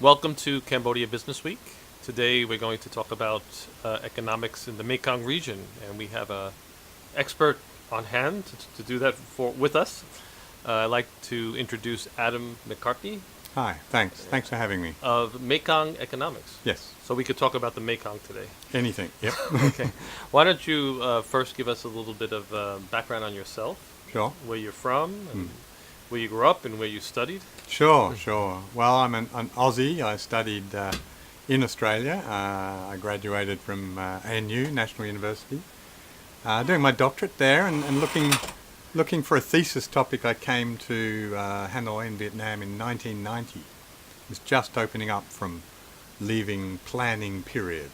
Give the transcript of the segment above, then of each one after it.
Welcome to Cambodia Business Week. Today we're going to talk about economics in the Mekong region, and we have an expert on hand to do that with us. I'd like to introduce Adam McCarty Hi, thanks. Thanks for having me. of Mekong Economics. Yes, So we could talk about the Mekong today. anything. Yep. Okay. Why don't you first give us a little bit of background on yourself, Sure. where you're from, and where you grew up, and where you studied? Sure. Well, I'm an Aussie. I studied in Australia. I graduated from ANU, National University. Doing my doctorate there and looking for a thesis topic, I came to Hanoi in Vietnam in 1990. It was just opening up from leaving planning period.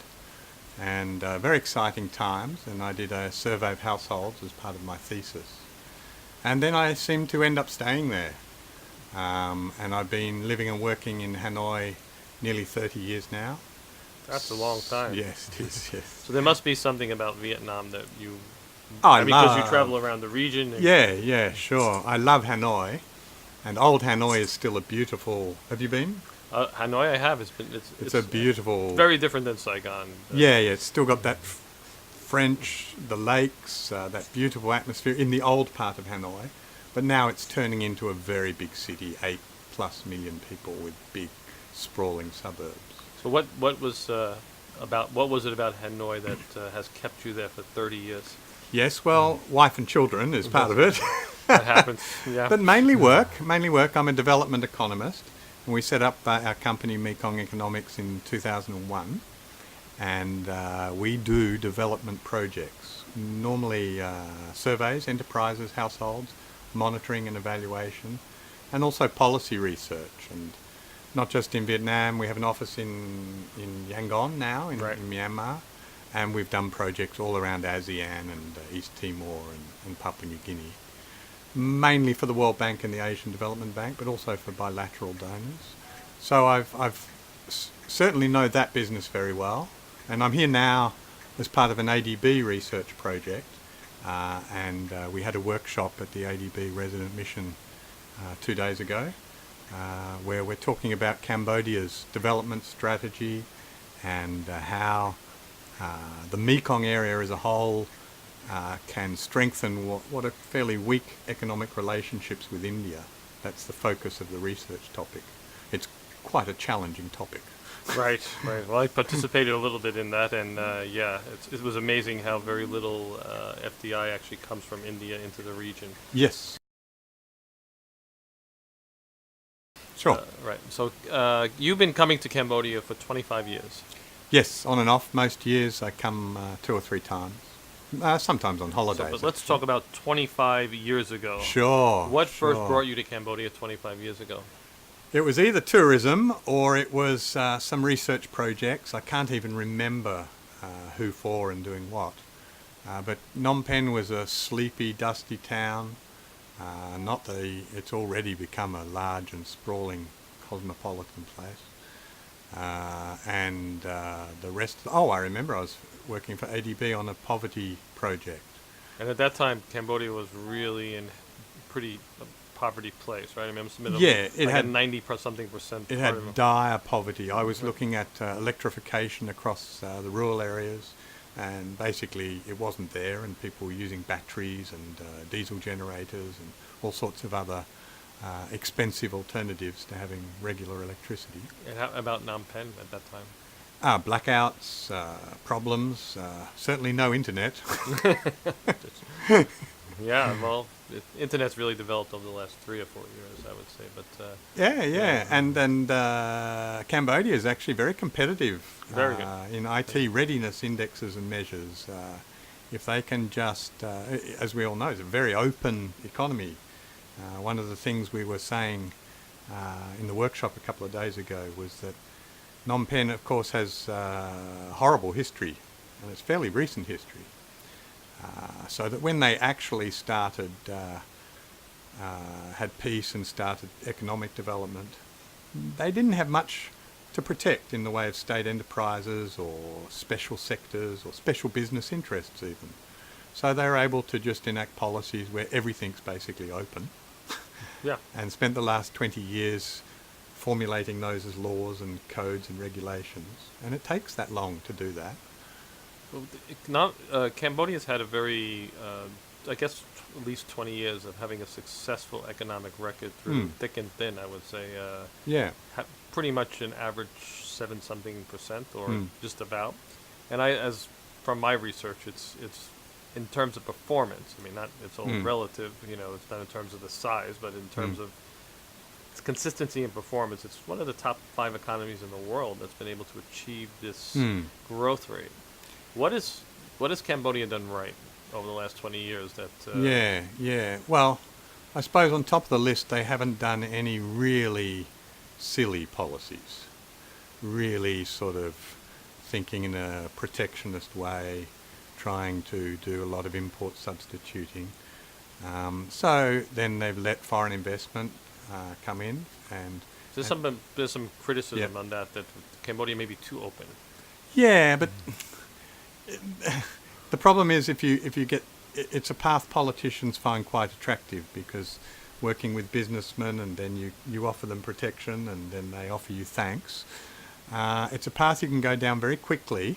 And very exciting times, and I did a survey of households as part of my thesis. And then I seemed to end up staying there. And I've been living and working in Hanoi nearly 30 years now. That's a long time. Yes, it is, yes. So there must be something about Vietnam that you... I because you love- travel around the region. And Yeah, sure. I love Hanoi. And old Hanoi is still a beautiful... Have you been? Hanoi, I have. It's a beautiful... very different than Saigon. Yeah, it's still got that French, the lakes, that beautiful atmosphere in the old part of Hanoi. But now it's turning into a very big city, 8+ million people with big sprawling suburbs. So what was it about Hanoi that has kept you there for 30 years? Yes, well, wife and children is part of it. That happens. Yeah. But mainly work. I'm a development economist. And we set up our company Mekong Economics in 2001. And we do development projects, normally surveys, enterprises, households, monitoring and evaluation, and also policy research. And not just in Vietnam, we have an office in Yangon now, in Myanmar, and we've done projects all around ASEAN and East Timor and Papua New Guinea, mainly for the World Bank and the Asian Development Bank, but also for bilateral donors. So I've certainly know that business very well. And I'm here now as part of an ADB research project, and we had a workshop at the ADB resident mission 2 days ago, where we're talking about Cambodia's development strategy and how the Mekong area as a whole can strengthen what are fairly weak economic relationships with India. That's the focus of the research topic. It's quite a challenging topic. Right. Well, I participated a little bit in that, and it was amazing how very little FDI actually comes from India into the region. Yes. Sure. Right. So you've been coming to Cambodia for 25 years. Yes, on and off. Most years I come 2 or 3 times. Sometimes on holidays. But let's talk about 25 years ago. Sure. What first brought you to Cambodia 25 years ago? It was either tourism or it was some research projects. I can't even remember who for and doing what. But Phnom Penh was a sleepy, dusty town. It's already become a large and sprawling cosmopolitan place. And the rest... I remember I was working for ADB on a poverty project. And at that time, Cambodia was really in pretty poverty place, right? I mean, it had 90-something%. It had dire poverty. I was looking at electrification across the rural areas, and basically it wasn't there, and people were using batteries and diesel generators and all sorts of other expensive alternatives to having regular electricity. And how about Phnom Penh at that time? Blackouts, problems, certainly no internet. Yeah, well, internet's really developed over the last 3 or 4 years, I would say. But yeah. And Cambodia is actually very competitive Very good. in IT readiness indexes and measures. If they can just, as we all know, it's a very open economy. One of the things we were saying in the workshop a couple of days ago was that Phnom Penh, of course, has horrible history, and it's fairly recent history. So that when they actually started, had peace and started economic development, they didn't have much to protect in the way of state enterprises or special sectors or special business interests even. So they were able to just enact policies where everything's basically open. Yeah. And spent the last 20 years formulating those as laws and codes and regulations. And it takes that long to do that. Well, Cambodia's had a very, I guess, at least 20 years of having a successful economic record through thick and thin. I would say, Yeah. pretty much an average 7-something% or just about. And from my research, it's in terms of performance. I mean, it's all relative. It's not in terms of the size, but in terms of its consistency and performance. It's one of the top 5 economies in the world that's been able to achieve this growth rate. What has Cambodia done right over the last 20 years? Yeah. Well, I suppose on top of the list, they haven't done any really silly policies. Really sort of thinking in a protectionist way, trying to do a lot of import substituting. So then they've let foreign investment come in, and there's some criticism on that Cambodia may be too open. Yeah, but the problem is if you get, it's a path politicians find quite attractive, because working with businessmen and then you offer them protection and then they offer you thanks. It's a path you can go down very quickly,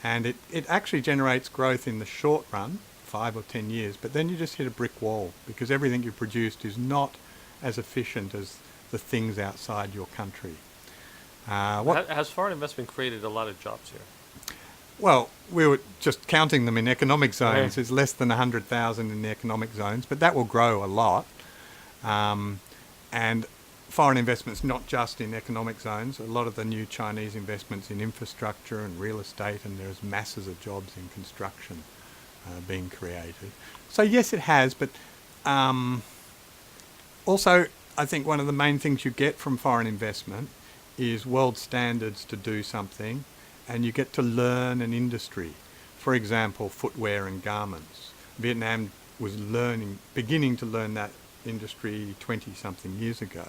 and it actually generates growth in the short run, 5 or 10 years, but then you just hit a brick wall, because everything you've produced is not as efficient as the things outside your country. Has foreign investment created a lot of jobs here? Well, we were just counting them in economic zones. There's less than 100,000 in the economic zones, but that will grow a lot. And foreign investment's not just in economic zones. A lot of the new Chinese investments in infrastructure and real estate, and there's masses of jobs in construction being created. So yes, it has, but also I think one of the main things you get from foreign investment is world standards to do something, and you get to learn an industry. For example, footwear and garments. Vietnam was beginning to learn that industry 20-something years ago.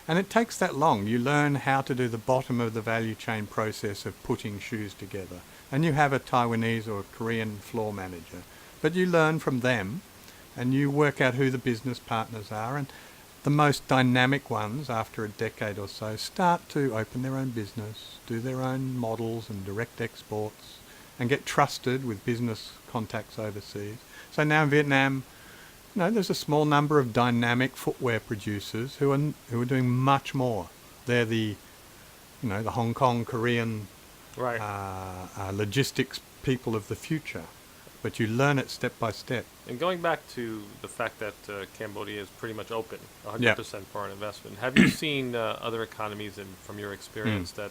And it takes that long. You learn how to do the bottom of the value chain process of putting shoes together. And you have a Taiwanese or a Korean floor manager. But you learn from them, and you work out who the business partners are. And the most dynamic ones, after a decade or so, start to open their own business, do their own models and direct exports, and get trusted with business contacts overseas. So now in Vietnam, there's a small number of dynamic footwear producers who are doing much more. They're the Hong Kong, Korean logistics people of the future. But you learn it step by step. And going back to the fact that Cambodia is pretty much open, 100% foreign investment, have you seen other economies, from your experience, that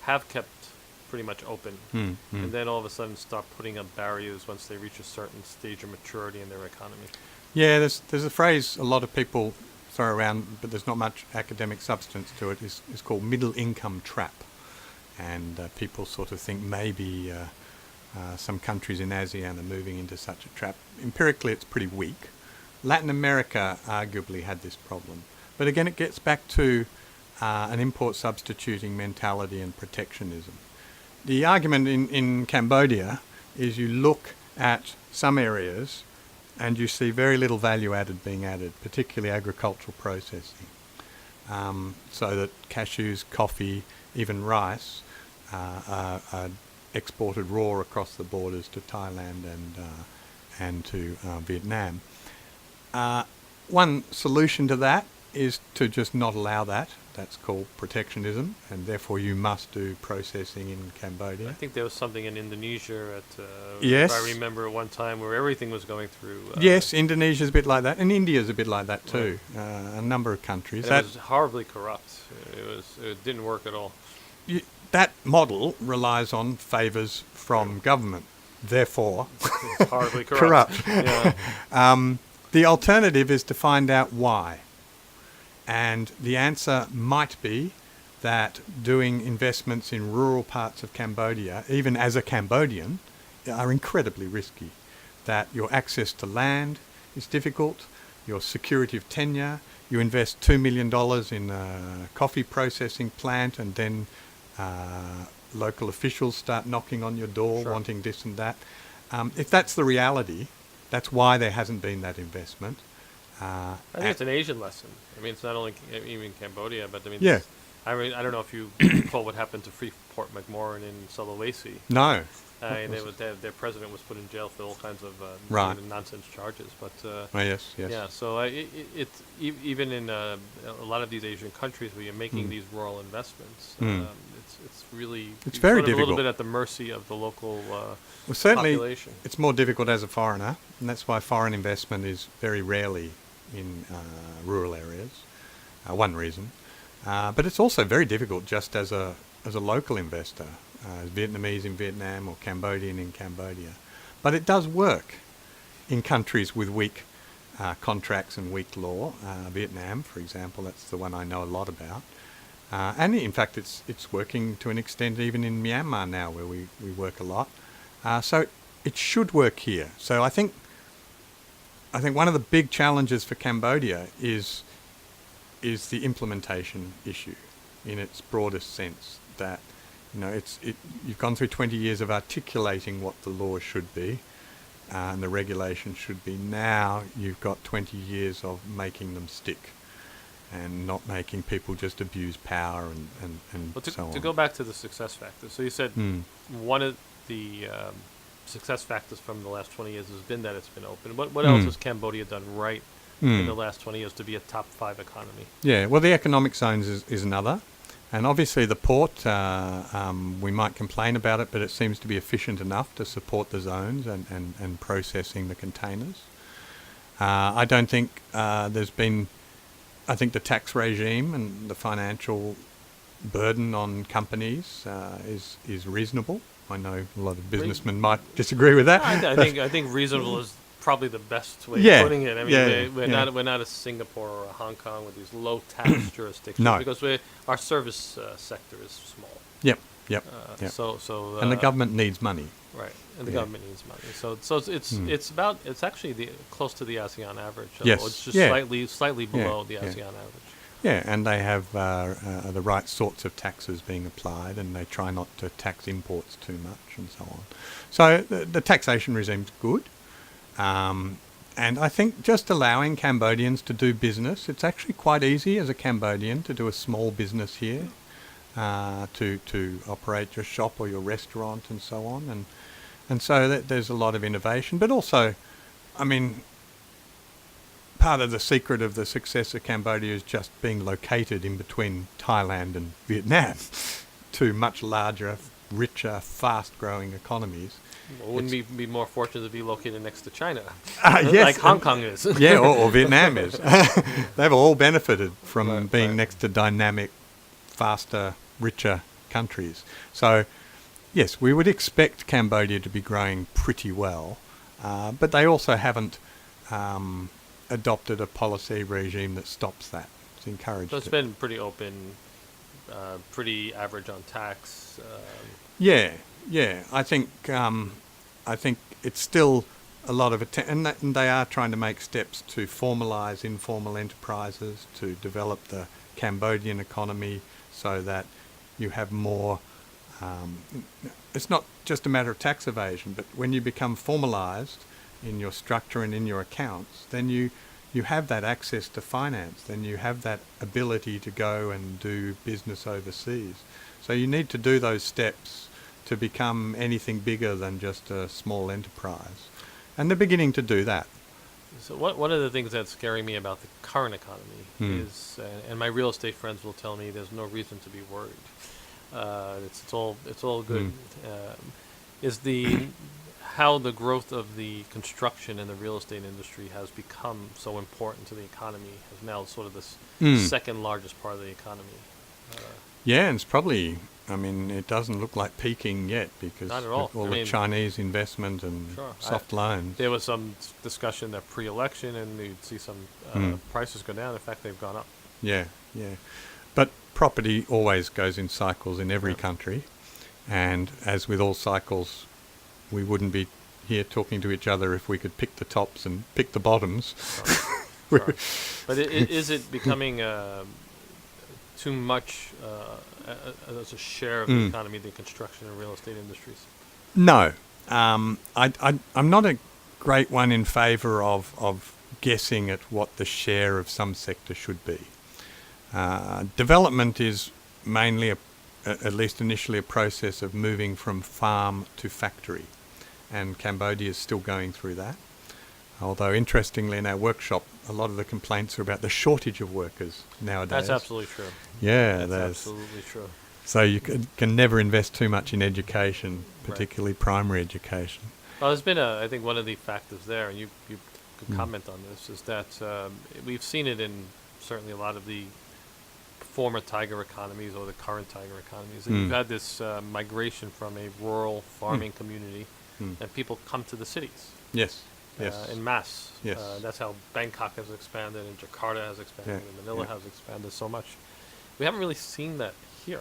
have kept pretty much open, and then all of a sudden start putting up barriers once they reach a certain stage of maturity in their economy? Yeah, there's a phrase a lot of people throw around, but there's not much academic substance to it. It's called middle income trap. And people sort of think maybe some countries in ASEAN are moving into such a trap. Empirically, it's pretty weak. Latin America arguably had this problem. But again, it gets back to an import substituting mentality and protectionism. The argument in Cambodia is you look at some areas and you see very little value added being added, particularly agricultural processing. So that cashews, coffee, even rice are exported raw across the borders to Thailand and to Vietnam. One solution to that is to just not allow that. That's called protectionism, and therefore you must do processing in Cambodia. I think there was something in Indonesia yes. If I remember at one time, where everything was going through. Yes, Indonesia's a bit like that, and India's a bit like that too. Right. A number of countries. And it was horribly corrupt. It didn't work at all. That model relies on favours from government, therefore it's horribly corrupt. Yeah. The alternative is to find out why. And the answer might be that doing investments in rural parts of Cambodia, even as a Cambodian, are incredibly risky. That your access to land is difficult, your security of tenure, you invest $2 million in a coffee processing plant, and then local officials start knocking on your door wanting this and that. If that's the reality, that's why there hasn't been that investment. I think it's an Asian lesson. I mean, it's not only even Cambodia, but I mean, yeah. I mean, I don't know if you recall what happened to Freeport McMoran in Sulawesi. No. And their president was put in jail for all kinds of Right. nonsense charges. But Oh, yes. yeah, so even in a lot of these Asian countries where you're making these rural investments, it's really It's you're very sort of a little difficult. bit at the mercy of the local Well, certainly, population. it's more difficult as a foreigner, and that's why foreign investment is very rarely in rural areas. One reason, but it's also very difficult just as a local investor, Vietnamese in Vietnam or Cambodian in Cambodia. But it does work in countries with weak contracts and weak law. Vietnam, for example, that's the one I know a lot about. And in fact, it's working to an extent even in Myanmar now, where we work a lot. So it should work here. So I think one of the big challenges for Cambodia is the implementation issue, in its broadest sense. That you've gone through 20 years of articulating what the law should be, and the regulation should be. Now you've got 20 years of making them stick, and not making people just abuse power and Well, so on. to go back to the success factors, so you said one of the success factors from the last 20 years has been that it's been open. What else has Cambodia done right in the last 20 years to be a top 5 economy? Yeah, well, the economic zones is another. And obviously the port, we might complain about it, but it seems to be efficient enough to support the zones and processing the containers. I don't think there's been... I think the tax regime and the financial burden on companies is reasonable. I know a lot of businessmen might disagree with that. I think reasonable is probably the best way Yeah, of putting it. I mean, yeah, we're not a Singapore or a Hong Kong with these low tax jurisdictions, No. because our service sector is small. Yep. So And the government needs money. right, and the Yeah. government needs money. So it's actually close to the ASEAN average. Yes, It's just yeah. slightly below the yeah. ASEAN average. Yeah, and they have the right sorts of taxes being applied, and they try not to tax imports too much and so on. So the taxation regime's good. And I think just allowing Cambodians to do business, it's actually quite easy as a Cambodian to do a small business here, to operate your shop or your restaurant and so on. And so there's a lot of innovation. But also, I mean, part of the secret of the success of Cambodia is just being located in between Thailand and Vietnam, two much larger, richer, fast-growing economies. Well, wouldn't we be more fortunate to be located next to China, Yes, like Hong Kong is? Yeah, or Vietnam is. They've all benefited from being right. next to dynamic, faster, richer countries. So, yes, we would expect Cambodia to be growing pretty well, but they also haven't adopted a policy regime that stops that. It's encouraged So it's it. been pretty open, pretty average on tax. Yeah. I think it's still a lot of and they are trying to make steps to formalise informal enterprises, to develop the Cambodian economy so that you have more. It's not just a matter of tax evasion, but when you become formalised in your structure and in your accounts, then you have that access to finance, then you have that ability to go and do business overseas. So you need to do those steps to become anything bigger than just a small enterprise. And they're beginning to do that. So one of the things that's scaring me about the current economy is, and my real estate friends will tell me there's no reason to be worried. It's all good. Is how the growth of the construction and the real estate industry has become so important to the economy, is now sort of this second largest part of the economy. Yeah, and it's probably, I mean, it doesn't look like peaking yet because Not at all. of the Chinese investment and Sure. soft loans. There was some discussion that pre-election, and you'd see some prices go down. In fact, they've gone up. Yeah. But property always goes in cycles in every country. And as with all cycles, we wouldn't be here talking to each other if we could pick the tops and pick the bottoms. Sure. But is it becoming too much as a share of the economy, the construction and real estate industries? No. I'm not a great one in favour of guessing at what the share of some sector should be. Development is mainly, at least initially, a process of moving from farm to factory. And Cambodia is still going through that. Although, interestingly, in our workshop, a lot of the complaints are about the shortage of workers nowadays. That's absolutely true. Yeah, that's absolutely true. So you can never invest too much in education, particularly primary education. Well, there's been I think one of the factors there, and you could comment on this, is that we've seen it in certainly a lot of the former tiger economies or the current tiger economies. And you've had this migration from a rural farming community, and people come to the cities. Yes. Yes. In mass. Yes. That's how Bangkok has expanded, and Jakarta has expanded, and Manila has expanded so much. We haven't really seen that here.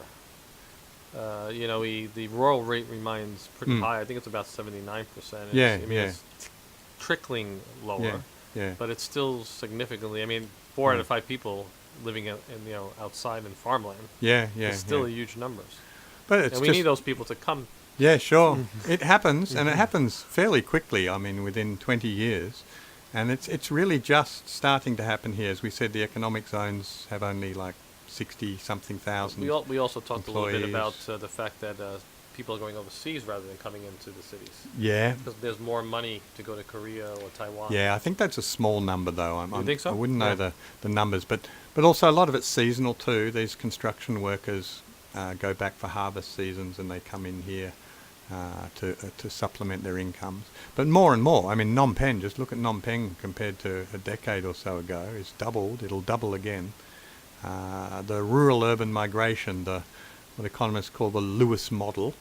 The rural rate remains pretty high. I think it's about 79%. It's trickling lower, but it's still significantly. I mean, 4 out of 5 people living outside in farmland. It's still a huge numbers. But it's and we need those people to come. Yeah, sure. It happens, and it happens fairly quickly. I mean, within 20 years. And it's really just starting to happen here. As we said, the economic zones have only like 60-something thousand We also talked employees. a little bit about the fact that people are going overseas rather than coming into the cities. Yeah. Because there's more money to go to Korea or Taiwan. Yeah, I think that's a small number, though. You think so? I wouldn't know the numbers. But also a lot of it's seasonal, too. These construction workers go back for harvest seasons and they come in here to supplement their incomes. But more and more, I mean, Phnom Penh, just look at Phnom Penh compared to a decade or so ago. It's doubled. It'll double again. The rural-urban migration, what economists call the Lewis model,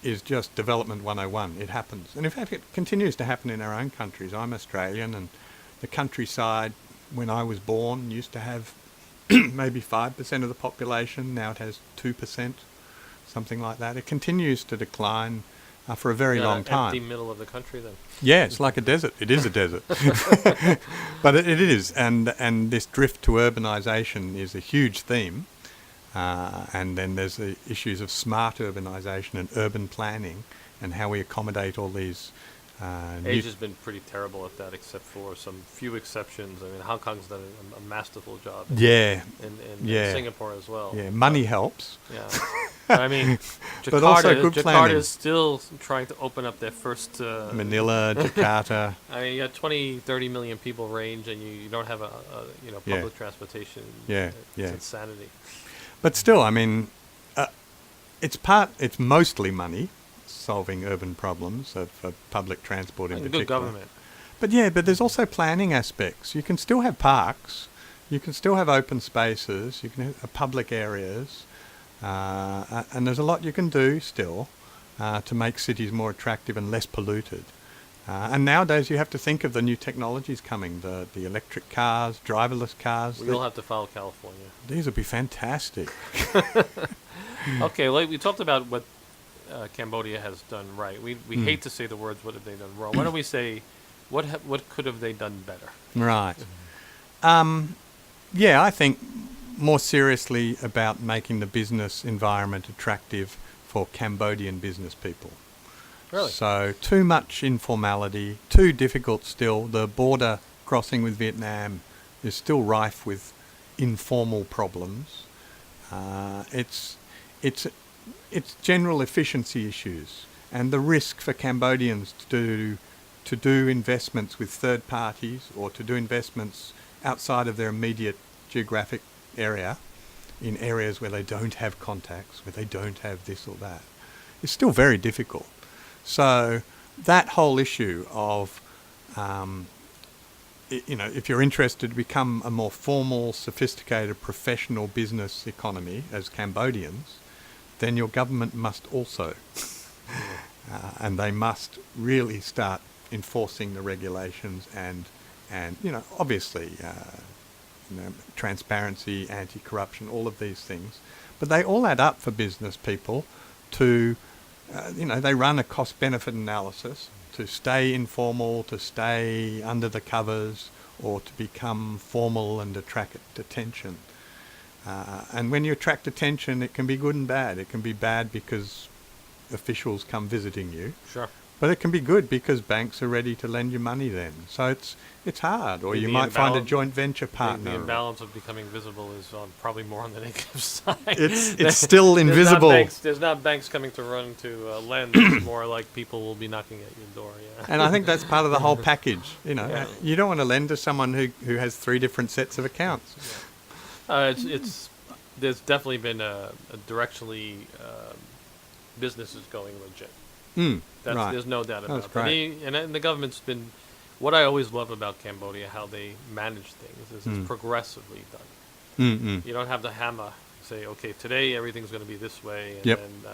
is just development 101. It happens. And in fact, it continues to happen in our own countries. I'm Australian, and the countryside, when I was born, used to have maybe 5% of the population. Now it has 2%, something like that. It continues to decline for a very long time. Empty middle of the country, then. Yeah, it's like a desert. It is a desert. But it is. And this drift to urbanisation is a huge theme. And then there's the issues of smart urbanisation and urban planning and how we accommodate all these. Asia's been pretty terrible at that, except for some few exceptions. I mean, Hong Kong's done a masterful job. Yeah. In Singapore as well. Yeah, money helps. Yeah. I mean, but also good Jakarta planning. is still trying to open up their first... Manila, Jakarta. I mean, you got 20, 30 million people range, and you don't have public transportation. It's insanity. But still, I mean, it's mostly money, solving urban problems of public transport in particular. Good government. But there's also planning aspects. You can still have parks. You can still have open spaces. You can have public areas. And there's a lot you can do still to make cities more attractive and less polluted. And nowadays you have to think of the new technologies coming, the electric cars, driverless cars. We'll have to follow California. These would be fantastic. Okay, well, we talked about what Cambodia has done right. We hate to say the words, what have they done wrong? Why don't we say, what could have they done better? Right. I think more seriously about making the business environment attractive for Cambodian business people. Really? So too much informality, too difficult still. The border crossing with Vietnam is still rife with informal problems. It's general efficiency issues and the risk for Cambodians to do investments with third parties or to do investments outside of their immediate geographic area in areas where they don't have contacts, where they don't have this or that. It's still very difficult. So that whole issue of, if you're interested to become a more formal, sophisticated, professional business economy as Cambodians, then your government must also. And they must really start enforcing the regulations and obviously, transparency, anti-corruption, all of these things. But they all add up for business people to, they run a cost-benefit analysis to stay informal, to stay under the covers, or to become formal and attract attention. And when you attract attention, it can be good and bad. It can be bad because officials come visiting you. Sure. But it can be good because banks are ready to lend you money then. So it's hard, or you might find a joint venture partner. The imbalance of becoming visible is probably more on the negative side. It's still invisible. There's not banks coming to run to lend. It's more like people will be knocking at your door. Yeah. And I think that's part of the whole package. Yeah. You don't want to lend to someone who has 3 different sets of accounts. Yeah. There's definitely been a directionally business is going legit. Right. There's no doubt about That's that. great. And the government's been, what I always love about Cambodia, how they manage things, is it's progressively done. You don't have to hammer, say, okay, today everything's going to be this way, and Yep. then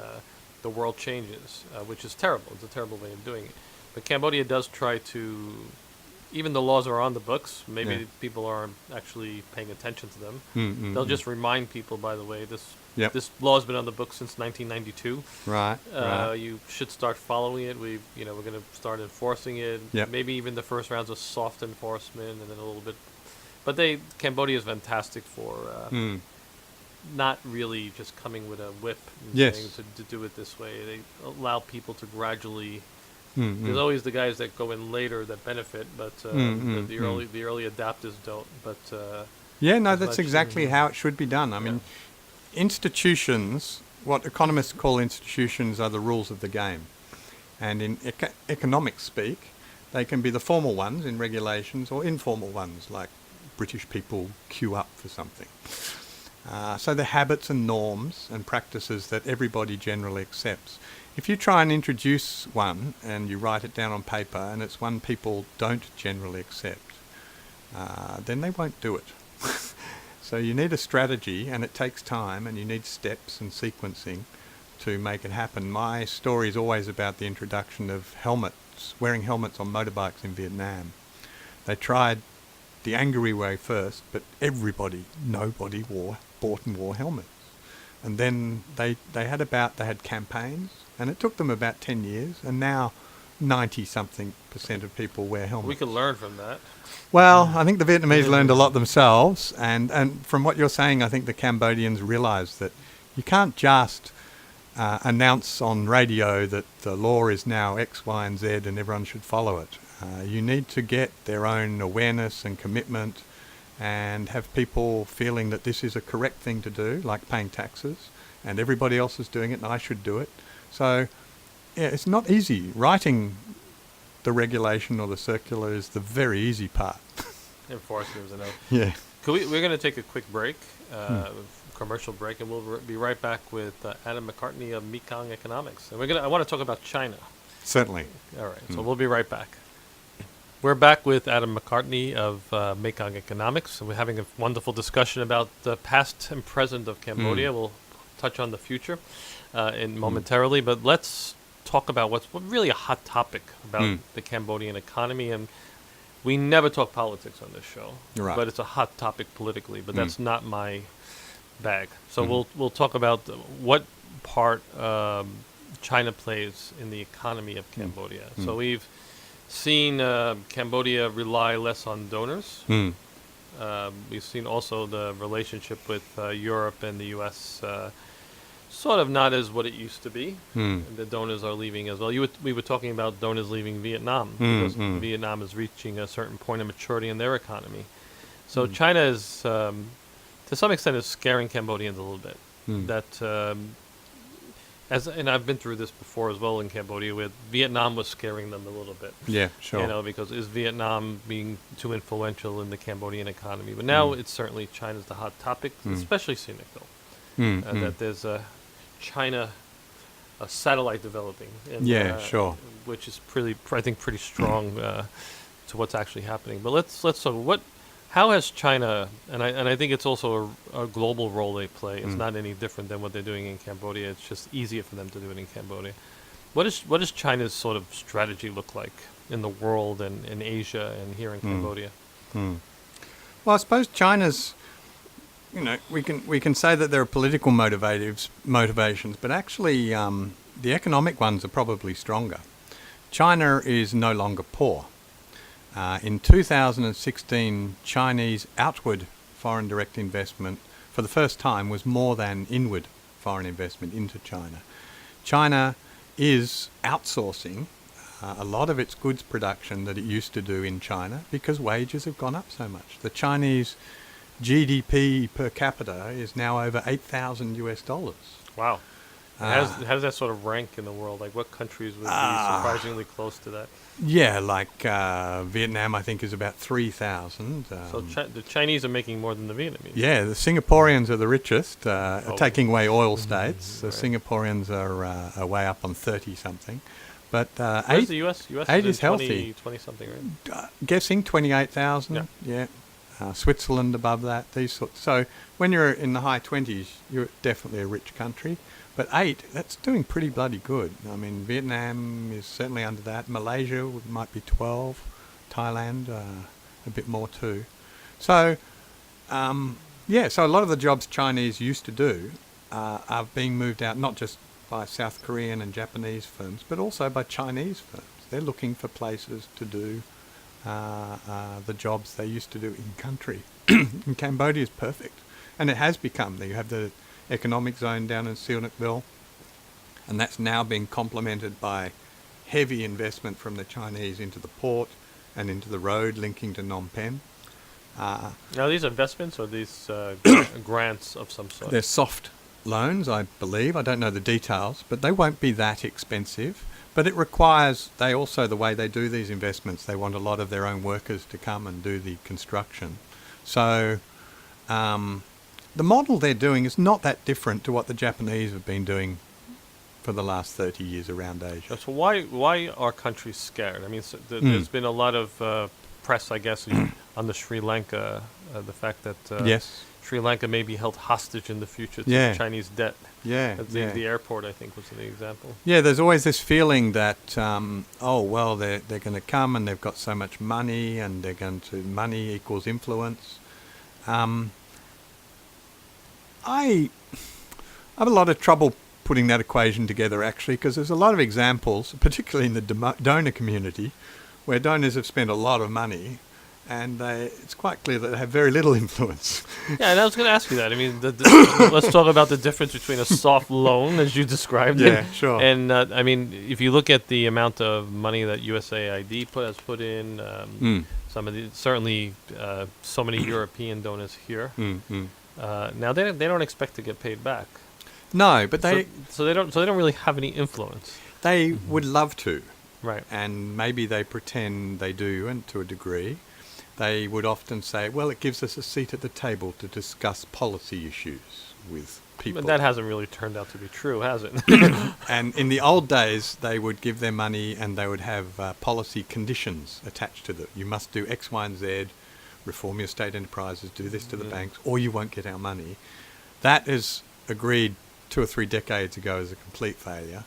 the world changes, which is terrible. It's a terrible way of doing it. But Cambodia does try to, even the laws are on the books, maybe Yeah. people aren't actually paying attention to them. They'll just remind people, by the way, Yep. this law has been on the books since 1992. Right. Right. You should start following it. We're going to start enforcing it. Yep. Maybe even the first rounds of soft enforcement, and then a little bit. But Cambodia is fantastic for not really just coming with a whip and Yes. saying to do it this way. They allow people to gradually. Mm, There's always the guys that go in later that benefit, but the early adapters don't. But Yeah, no, as that's much- exactly how it should be done. I mean, institutions, what economists call institutions, are the rules of the game. And in economic speak, they can be the formal ones in regulations or informal ones, like British people queue up for something. So they're habits and norms and practices that everybody generally accepts. If you try and introduce one and you write it down on paper and it's one people don't generally accept, then they won't do it. So you need a strategy, and it takes time, and you need steps and sequencing to make it happen. My story is always about the introduction of helmets, wearing helmets on motorbikes in Vietnam. They tried the angry way first, but nobody bought and wore helmets. And then they had campaigns, and it took them about 10 years, and now 90-something% of people wear helmets. we could learn from that. Well, I think the Vietnamese learned a lot themselves, and from what you're saying, I think the Cambodians realised that you can't just announce on radio that the law is now X, Y, and Z and everyone should follow it. You need to get their own awareness and commitment and have people feeling that this is a correct thing to do, like paying taxes, and everybody else is doing it and I should do it. So, yeah, it's not easy. Writing the regulation or the circular is the very easy part. Enforcement is another. Yeah. We're going to take a quick break, commercial break, and we'll be right back with Adam McCarty of Mekong Economics. And I want to talk about China. Certainly. All right, so we'll be right back. We're back with Adam McCarty of Mekong Economics, and we're having a wonderful discussion about the past and present of Cambodia. We'll touch on the future momentarily, but let's talk about what's really a hot topic about the Cambodian economy. And we never talk politics on this show, Right. but it's a hot topic politically, but that's not my bag. So we'll talk about what part China plays in the economy of Cambodia. So we've seen Cambodia rely less on donors. We've seen also the relationship with Europe and the U.S. Sort of not as what it used to be. The donors are leaving as well. We were talking about donors leaving Vietnam because Vietnam is reaching a certain point of maturity in their economy. So China is, to some extent, is scaring Cambodians a little bit. And I've been through this before as well in Cambodia, where Vietnam was scaring them a little bit. Yeah, sure. Because is Vietnam being too influential in the Cambodian economy? But now it's certainly China's the hot topic, especially cynical. That there's a satellite developing. And, sure. Which is pretty strong to what's actually happening. But let's talk. How has China, and I think it's also a global role they play. It's not any different than what they're doing in Cambodia. It's just easier for them to do it in Cambodia. What does China's sort of strategy look like in the world and in Asia and here in Cambodia? Well, I suppose China's, we can say that there are political motivations, but actually the economic ones are probably stronger. China is no longer poor. In 2016, Chinese outward foreign direct investment for the first time was more than inward foreign investment into China. China is outsourcing a lot of its goods production that it used to do in China because wages have gone up so much. The Chinese GDP per capita is now over $8,000. Wow. How does that sort of rank in the world? Like, what countries would be surprisingly close to that? Yeah, like Vietnam, I think, is about 3,000. So the Chinese are making more than the Vietnamese. Yeah, the Singaporeans are the richest, taking away oil Mm-hmm. states. The Right. Singaporeans are way up on 30-something. But Where's the U.S.? U.S. eight is is healthy. 20-something, right? Guessing 28,000. Yeah. Switzerland above that. These sorts. So when you're in the high 20s, you're definitely a rich country. But 8, that's doing pretty bloody good. I mean, Vietnam is certainly under that. Malaysia might be 12. Thailand, a bit more too. So, so a lot of the jobs Chinese used to do are being moved out, not just by South Korean and Japanese firms, but also by Chinese firms. They're looking for places to do the jobs they used to do in country. And Cambodia is perfect. And it has become. You have the economic zone down in Sihanoukville, and that's now being complemented by heavy investment from the Chinese into the port and into the road linking to Phnom Penh. Now, these investments or these grants of some sort? They're soft loans, I believe. I don't know the details, but they won't be that expensive. But it requires, the way they do these investments, they want a lot of their own workers to come and do the construction. So the model they're doing is not that different to what the Japanese have been doing for the last 30 years around Asia. So why are countries scared? I mean, there's been a lot of press, I guess, on the Sri Lanka, the fact that Yes. Sri Lanka may be held hostage in the future to Yeah. Chinese debt. Yeah. The airport, I think, was the example. Yeah, there's always this feeling that, they're going to come and they've got so much money and money equals influence. I have a lot of trouble putting that equation together, actually, because there's a lot of examples, particularly in the donor community, where donors have spent a lot of money and it's quite clear that they have very little influence. Yeah, and I was going to ask you that. I mean, let's talk about the difference between a soft loan, as you described it. Yeah, sure. And, I mean, if you look at the amount of money that USAID has put in, some of the, certainly so many European donors here, now they don't expect to get paid back. No, but they don't really have any influence. they would love to. Right. And maybe they pretend they do, and to a degree. They would often say, well, it gives us a seat at the table to discuss policy issues with people. But that hasn't really turned out to be true, has it? And in the old days, they would give their money and they would have policy conditions attached to them. You must do X, Y, and Z, reform your state enterprises, do this to the banks, or you won't get our money. That is agreed 2 or 3 decades ago as a complete failure.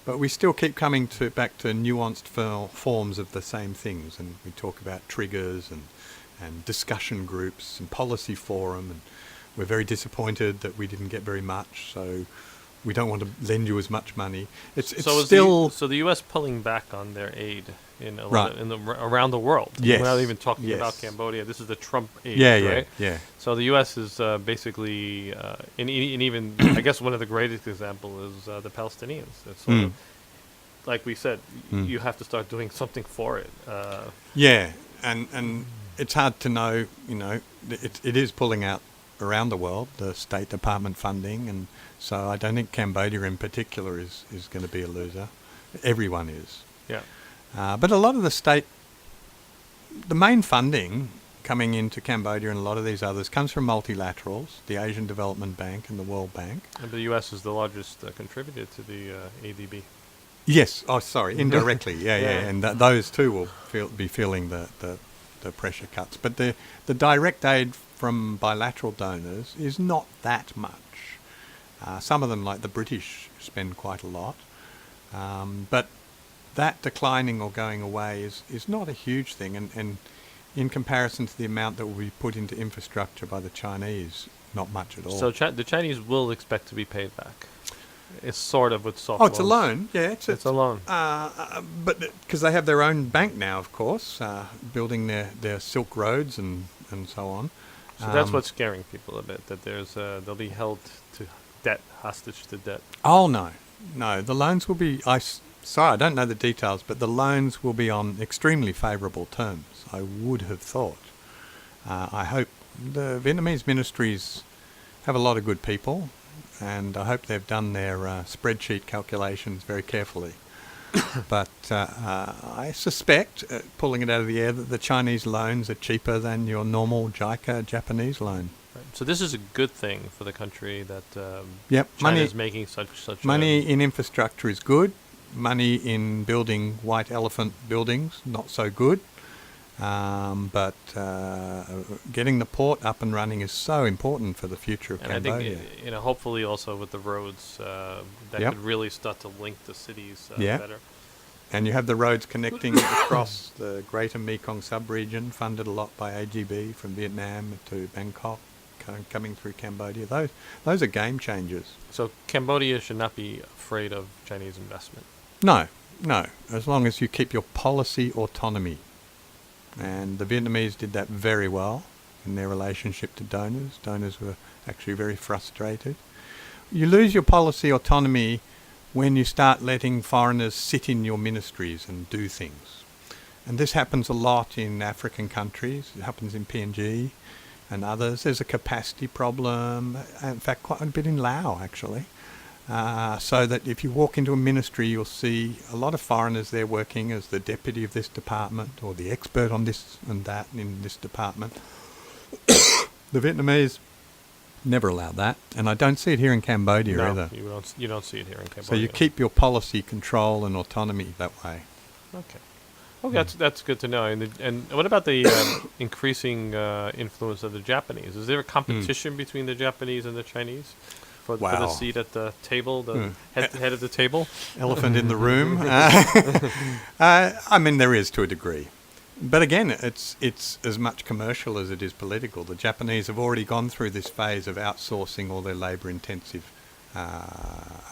But we still keep coming back to nuanced forms of the same things, and we talk about triggers and discussion groups and policy forum, and we're very disappointed that we didn't get very much, so we don't want to lend you as much money. It's still... So the U.S. pulling back on their aid in a Right. lot around the world. Yes. We're not even talking Yes. about Cambodia. This is the Trump aid, Yeah, right? yeah. So the U.S. is basically, and even, I guess one of the greatest examples is the Palestinians. It's sort of, like we said, you have to start doing something for it. Yeah, and it's hard to know, it is pulling out around the world, the State Department funding, and so I don't think Cambodia in particular is going to be a loser. Everyone is. Yeah. But a lot of the main funding coming into Cambodia and a lot of these others comes from multilaterals, the Asian Development Bank and the World Bank. And the U.S. is the largest contributor to the ADB. Yes, indirectly, yeah. And those too will be feeling the pressure cuts. But the direct aid from bilateral donors is not that much. Some of them, like the British, spend quite a lot. But that declining or going away is not a huge thing. And in comparison to the amount that will be put into infrastructure by the Chinese, not much at all. So the Chinese will expect to be paid back. It's sort of with soft Oh, it's a loans. loan. Yeah, it's a loan. But because they have their own bank now, of course, building their Silk Roads and so on. So that's what's scaring people a bit, that they'll be held to debt, hostage to debt. Oh, no. The loans will be... sorry, I don't know the details, but the loans will be on extremely favourable terms, I would have thought. I hope the Vietnamese ministries have a lot of good people, and I hope they've done their spreadsheet calculations very carefully. But I suspect, pulling it out of the air, that the Chinese loans are cheaper than your normal JICA Japanese loan. Right. So this is a good thing for the country that Yep, China is making such money in infrastructure is good. Money in building white elephant buildings, not so good. But getting the port up and running is so important for the future of Cambodia. I think, hopefully also with the roads, that Yep. could really start to link the cities Yeah. better. And you have the roads connecting across the greater Mekong sub-region, funded a lot by AGB from Vietnam to Bangkok, coming through Cambodia. Those are game changers. So Cambodia should not be afraid of Chinese investment. No, as long as you keep your policy autonomy. And the Vietnamese did that very well in their relationship to donors. Donors were actually very frustrated. You lose your policy autonomy when you start letting foreigners sit in your ministries and do things. And this happens a lot in African countries. It happens in PNG and others. There's a capacity problem, in fact quite a bit in Laos actually. So that if you walk into a ministry, you'll see a lot of foreigners there working as the deputy of this department or the expert on this and that in this department. The Vietnamese never allow that, and I don't see it here in Cambodia either. You don't see it here in Cambodia. So you keep your policy control and autonomy that way. Okay. Okay, that's good to know. And what about the increasing influence of the Japanese? Is there a competition between the Japanese and the Chinese for the seat at the table, the head of the table? Elephant in the room. I mean, there is to a degree. But again, it's as much commercial as it is political. The Japanese have already gone through this phase of outsourcing all their labour-intensive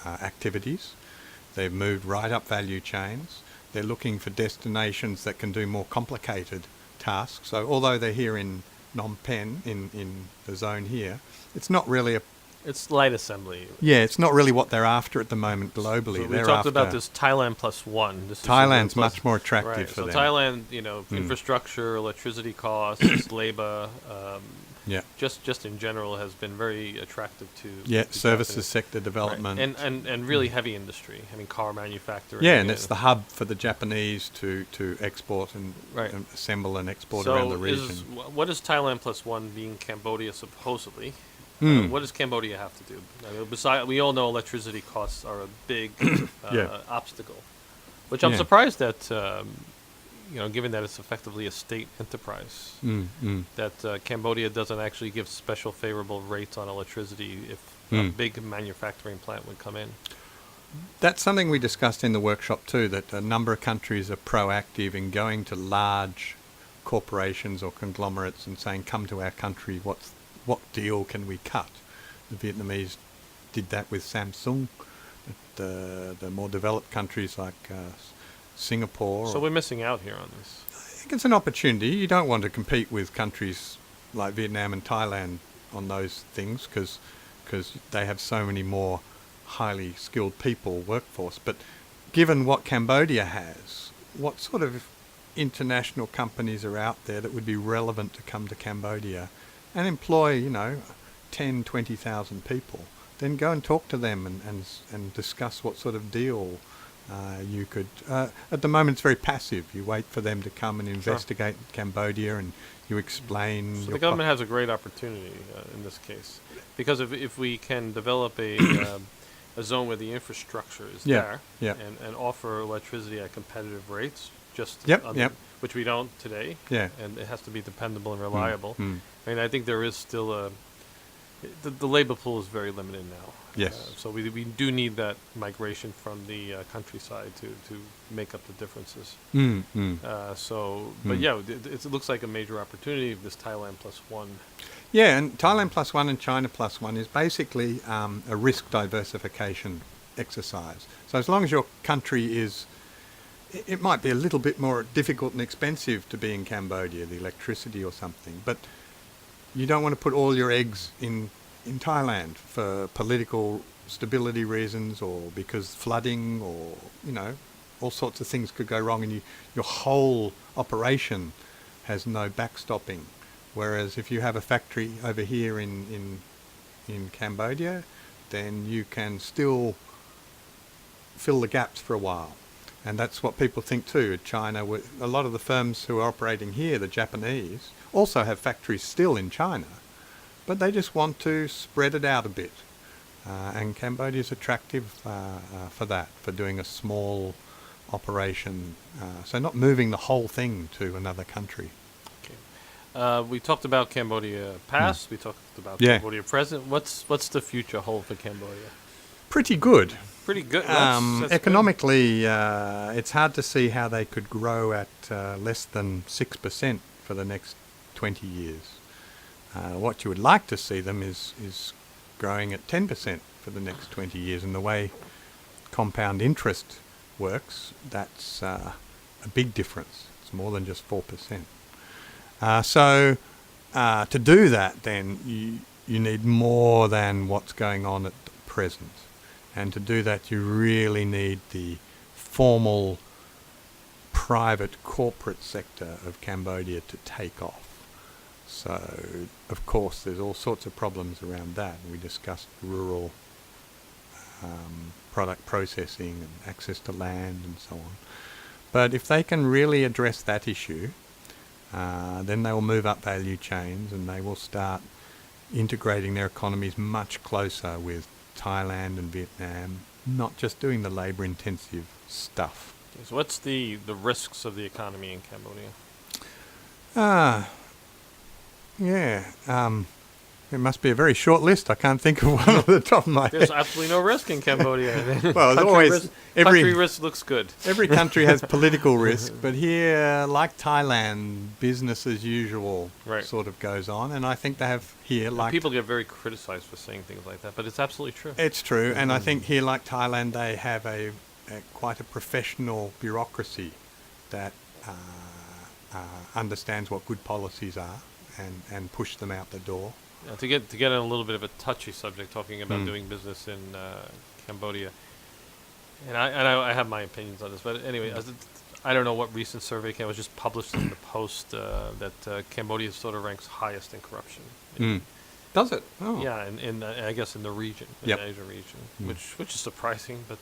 activities. They've moved right up value chains. They're looking for destinations that can do more complicated tasks. So although they're here in Phnom Penh, in the zone here, it's not really It's light assembly. Yeah, it's not really what they're after at the moment globally. So we talked about this Thailand plus one. Thailand's much more attractive for them. So Thailand, infrastructure, electricity costs, labor, just in general has been very attractive to services Japanese. sector development. Right. And really heavy industry. I mean, car manufacturing. Yeah, and it's the hub for the Japanese to export and assemble and export around the region. What is Thailand plus one being Cambodia supposedly? What does Cambodia have to do? I mean, we all know electricity costs are a big obstacle, which I'm surprised that, given that it's effectively a state enterprise, that Cambodia doesn't actually give special favorable rates on electricity if a big manufacturing plant would come in. That's something we discussed in the workshop too, that a number of countries are proactive in going to large corporations or conglomerates and saying, come to our country, what deal can we cut? The Vietnamese did that with Samsung. The more developed countries like Singapore. So we're missing out here on this. I think it's an opportunity. You don't want to compete with countries like Vietnam and Thailand on those things because they have so many more highly skilled people, workforce. But given what Cambodia has, what sort of international companies are out there that would be relevant to come to Cambodia and employ, 10, 20,000 people, then go and talk to them and discuss what sort of deal you could... at the moment, it's very passive. You wait for them to come and investigate Cambodia and you explain... So the government has a great opportunity in this case. Because if we can develop a zone where the infrastructure is there and offer electricity at competitive rates, which we don't today, and it has to be dependable and reliable. I mean, I think there is still the labor pool is very limited now. Yes. So we do need that migration from the countryside to make up the differences. It looks like a major opportunity, this Thailand plus one. Yeah, and Thailand plus one and China plus one is basically a risk diversification exercise. So as long as your country is... It might be a little bit more difficult and expensive to be in Cambodia, the electricity or something, but you don't want to put all your eggs in Thailand for political stability reasons or because flooding or, all sorts of things could go wrong, and your whole operation has no backstopping. Whereas if you have a factory over here in Cambodia, then you can still fill the gaps for a while. And that's what people think too. China, a lot of the firms who are operating here, the Japanese, also have factories still in China, but they just want to spread it out a bit. And Cambodia is attractive for that, for doing a small operation. So not moving the whole thing to another country. Okay. We talked about Cambodia past. We talked about Cambodia present. What's the future hold for Cambodia? Pretty good. Pretty good. That's economically, it's hard to see how they could grow at less than 6% for the next 20 years. What you would like to see them is growing at 10% for the next 20 years. And the way compound interest works, that's a big difference. It's more than just 4%. So to do that, then, you need more than what's going on at present. And to do that, you really need the formal private corporate sector of Cambodia to take off. So, of course, there's all sorts of problems around that. We discussed rural product processing and access to land and so on. But if they can really address that issue, then they will move up value chains and they will start integrating their economies much closer with Thailand and Vietnam, not just doing the labour-intensive stuff. Okay, so what's the risks of the economy in Cambodia? It must be a very short list. I can't think of one off the top of my head. There's absolutely no risk in Cambodia. Well, there's always country risk looks good. Every country has political risk, but here, like Thailand, business as usual sort of goes on, and I think they have here, like people get very criticized for saying things like that, but it's absolutely true. It's true, and I think here, like Thailand, they have quite a professional bureaucracy that understands what good policies are and push them out the door. To get on a little bit of a touchy subject, talking about doing business in Cambodia, and I have my opinions on this, but anyway, I don't know what recent survey was just published in the Post that Cambodia sort of ranks highest in corruption. Does it? Oh. Yeah, in I guess in the region, in the Asia region, which is surprising, but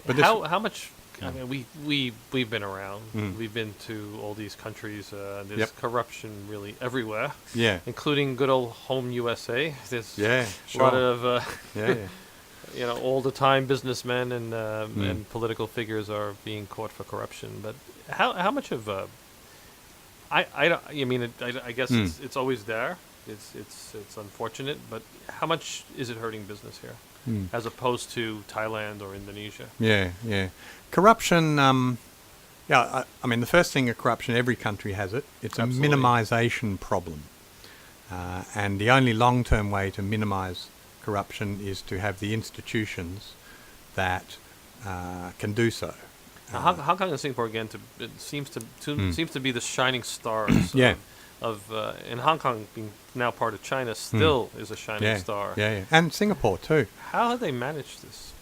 but how much? I mean, we've been around. We've been to all these countries. There's corruption really everywhere. Yeah, including good old home USA. There's a lot of all the time businessmen and political figures are being caught for corruption. But how much of I guess it's always there. It's unfortunate, but how much is it hurting business here? As opposed to Thailand or Indonesia. Yeah. Corruption, I mean, the first thing of corruption, every country has it. It's a minimisation problem. And the only long-term way to minimise corruption is to have the institutions that can do so. Now, Hong Kong and Singapore, again, it seems to be the shining stars in Hong Kong being now part of China still is a shining star. And Singapore too. How have they managed this?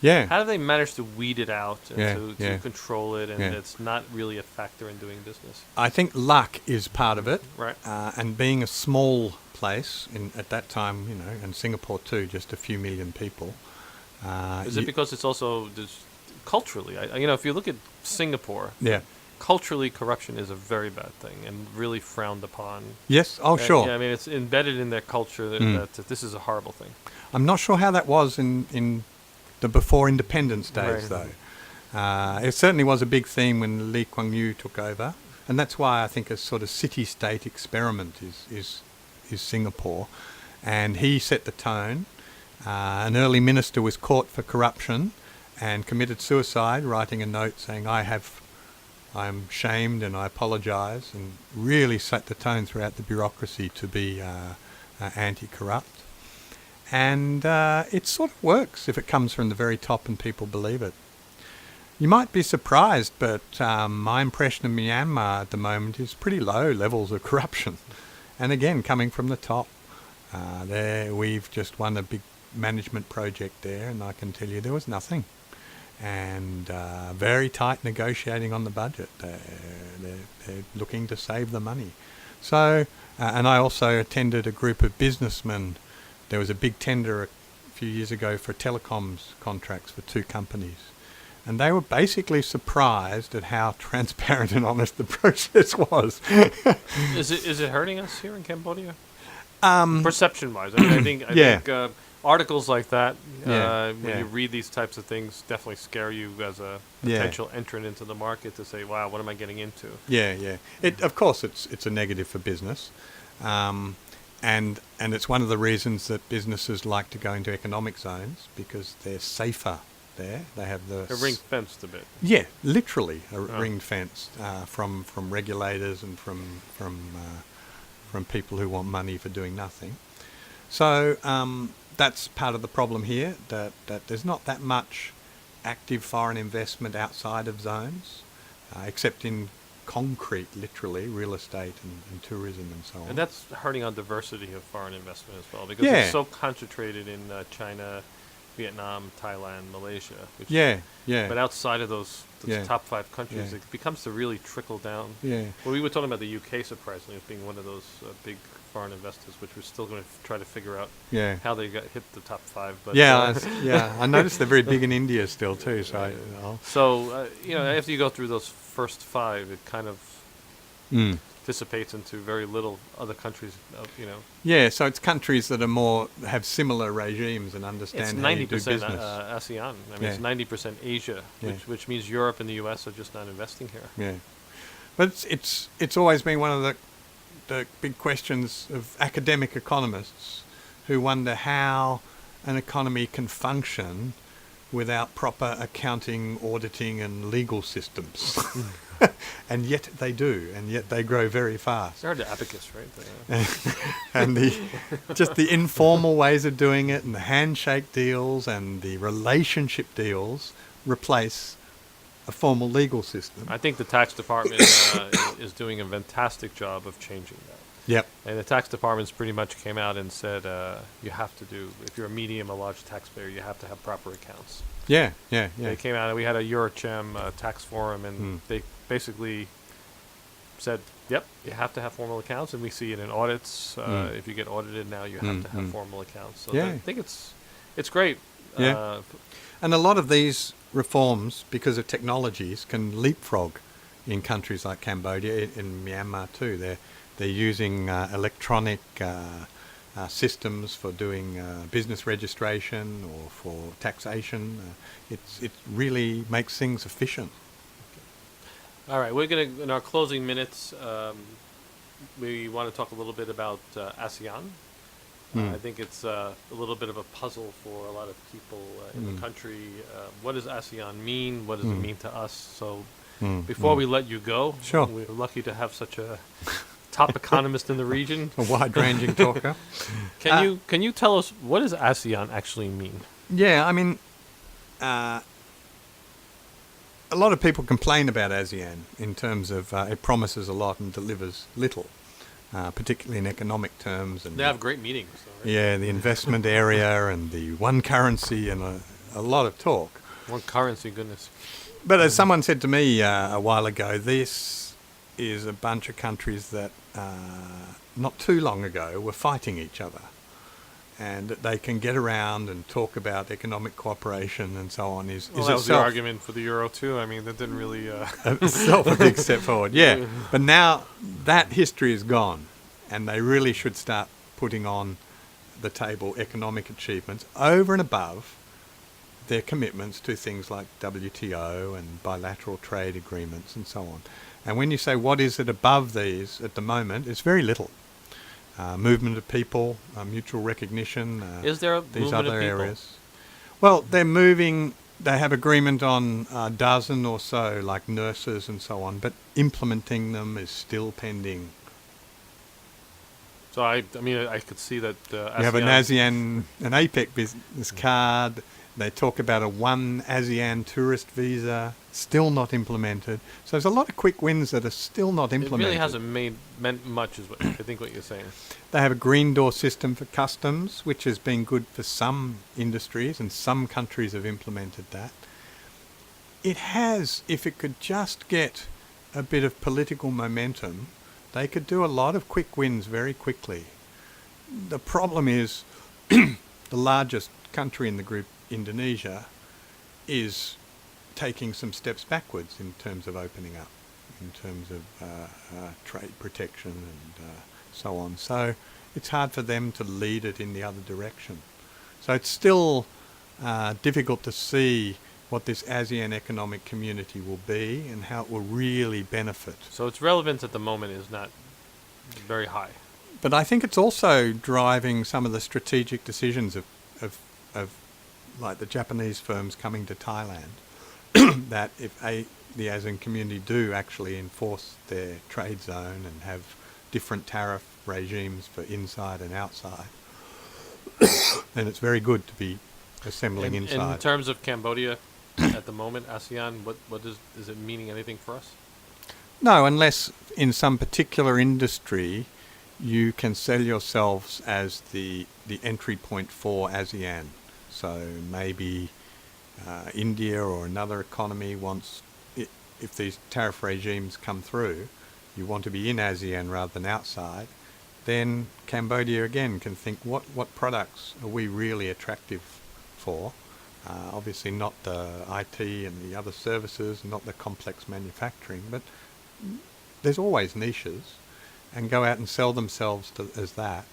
How do they manage to weed it out and to control it, and it's not really a factor in doing business? I think luck is part of it. Right. And being a small place at that time, and Singapore too, just a few million people. Is it because it's also culturally? If you look at Singapore. Culturally, corruption is a very bad thing and really frowned upon. Yes, sure. Yeah, I mean, it's embedded in their culture that this is a horrible thing. I'm not sure how that was in the before independence days, though. It certainly was a big theme when Lee Kuan Yew took over, and that's why I think a sort of city-state experiment is Singapore. And he set the tone. An early minister was caught for corruption and committed suicide, writing a note saying, I'm shamed and I apologise, and really set the tone throughout the bureaucracy to be anti-corrupt. And it sort of works if it comes from the very top and people believe it. You might be surprised, but my impression of Myanmar at the moment is pretty low levels of corruption. And again, coming from the top. We've just won a big management project there, and I can tell you there was nothing. and very tight negotiating on the budget. They're looking to save the money. So, and I also attended a group of businessmen. There was a big tender a few years ago for telecoms contracts for 2 companies. And they were basically surprised at how transparent and honest the process was. Is it hurting us here in Cambodia? Perception-wise, I think articles like that, when you read these types of things, definitely scare you as a potential entrant into the market to say, "Wow, what am I getting into?" Yeah. Of course, it's a negative for business, and it's one of the reasons that businesses like to go into economic zones because they're safer there. They have They're ring-fenced a bit. Yeah, literally ring-fenced from regulators and from people who want money for doing nothing. So that's part of the problem here, that there's not that much active foreign investment outside of zones, except in concrete, literally, real estate and tourism and so on. And that's hurting on diversity of foreign investment as well, because it's so concentrated in China, Vietnam, Thailand, Malaysia. But outside of those top 5 countries, it becomes to really trickle down. Well, we were talking about the UK, surprisingly, as being one of those big foreign investors, which we're still going to try to figure out how they got hit the top 5. But I noticed they're very big in India still too. So, after you go through those first 5, it kind of dissipates into very little other countries. Yeah, so it's countries that are have similar regimes and understand it's how you do 90% business. ASEAN. I mean, it's 90% Asia, which means Europe and the US are just not investing here. Yeah, but it's always been one of the big questions of academic economists who wonder how an economy can function without proper accounting, auditing and legal systems. And yet they do, and yet they grow very fast. They're the abacus, right? And just the informal ways of doing it, and the handshake deals and the relationship deals replace a formal legal system. I think the tax department is doing a fantastic job of changing that. Yep. And the tax departments pretty much came out and said you have to do, if you're a medium or large taxpayer, you have to have proper accounts. Yeah. They came out and we had a Eurochem tax forum, and they basically said, yep, you have to have formal accounts, and we see it in audits. If you get audited now, you have to have formal accounts. So I think it's great. Yeah. And a lot of these reforms, because of technologies, can leapfrog in countries like Cambodia, in Myanmar too. They're using electronic systems for doing business registration or for taxation. It really makes things efficient. All right, we're going to, in our closing minutes, we want to talk a little bit about ASEAN. I think it's a little bit of a puzzle for a lot of people in the country. What does ASEAN mean? What does it mean to us? So before we let you go, we're lucky to have such a top economist in the region. A wide-ranging talker. Can you tell us, what does ASEAN actually mean? Yeah, I mean, a lot of people complain about ASEAN in terms of it promises a lot and delivers little, particularly in economic terms. And they have great meetings. Though, right? Yeah, the investment area and the one currency and a lot of talk. One currency, goodness. But as someone said to me a while ago, this is a bunch of countries that not too long ago were fighting each other. And that they can get around and talk about economic cooperation and so on is that was the argument for the euro too. I mean, that didn't really itself a big step forward. Yeah, but now that history is gone, and they really should start putting on the table economic achievements over and above their commitments to things like WTO and bilateral trade agreements and so on. And when you say what is it above these at the moment, it's very little. Movement of people, mutual recognition. Is there a these movement other of people? areas? Well, they're moving. They have agreement on a dozen or so, like nurses and so on, but implementing them is still pending. So I could see that. You have an ASEAN, an APEC business card. They talk about a one ASEAN tourist visa, still not implemented. So there's a lot of quick wins that are still not implemented. It really hasn't meant much, is what I think what you're saying. They have a green door system for customs, which has been good for some industries, and some countries have implemented that. It has, if it could just get a bit of political momentum, they could do a lot of quick wins very quickly. The problem is the largest country in the group, Indonesia, is taking some steps backwards in terms of opening up, in terms of trade protection and so on. So it's hard for them to lead it in the other direction. So it's still difficult to see what this ASEAN economic community will be and how it will really benefit. So its relevance at the moment is not very high. But I think it's also driving some of the strategic decisions of like the Japanese firms coming to Thailand, that if the ASEAN community do actually enforce their trade zone and have different tariff regimes for inside and outside, then it's very good to be assembling inside. In terms of Cambodia at the moment, ASEAN, what is it meaning anything for us? No, unless in some particular industry you can sell yourselves as the entry point for ASEAN. So maybe India or another economy wants, if these tariff regimes come through, you want to be in ASEAN rather than outside, then Cambodia again can think, what products are we really attractive for? Obviously not the IT and the other services, not the complex manufacturing, but there's always niches, and go out and sell themselves as that.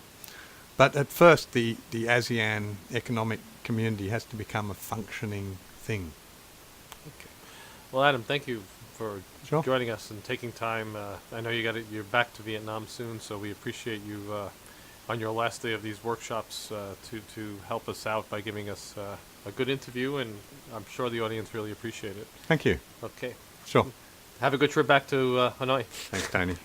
But at first, the ASEAN economic community has to become a functioning thing. Okay. Well, Adam, thank you for Sure. joining us and taking time. I know you're back to Vietnam soon, so we appreciate you on your last day of these workshops to help us out by giving us a good interview, and I'm sure the audience really appreciate it. Thank you. Okay. Sure. Have a good trip back to Hanoi. Thanks, Tony.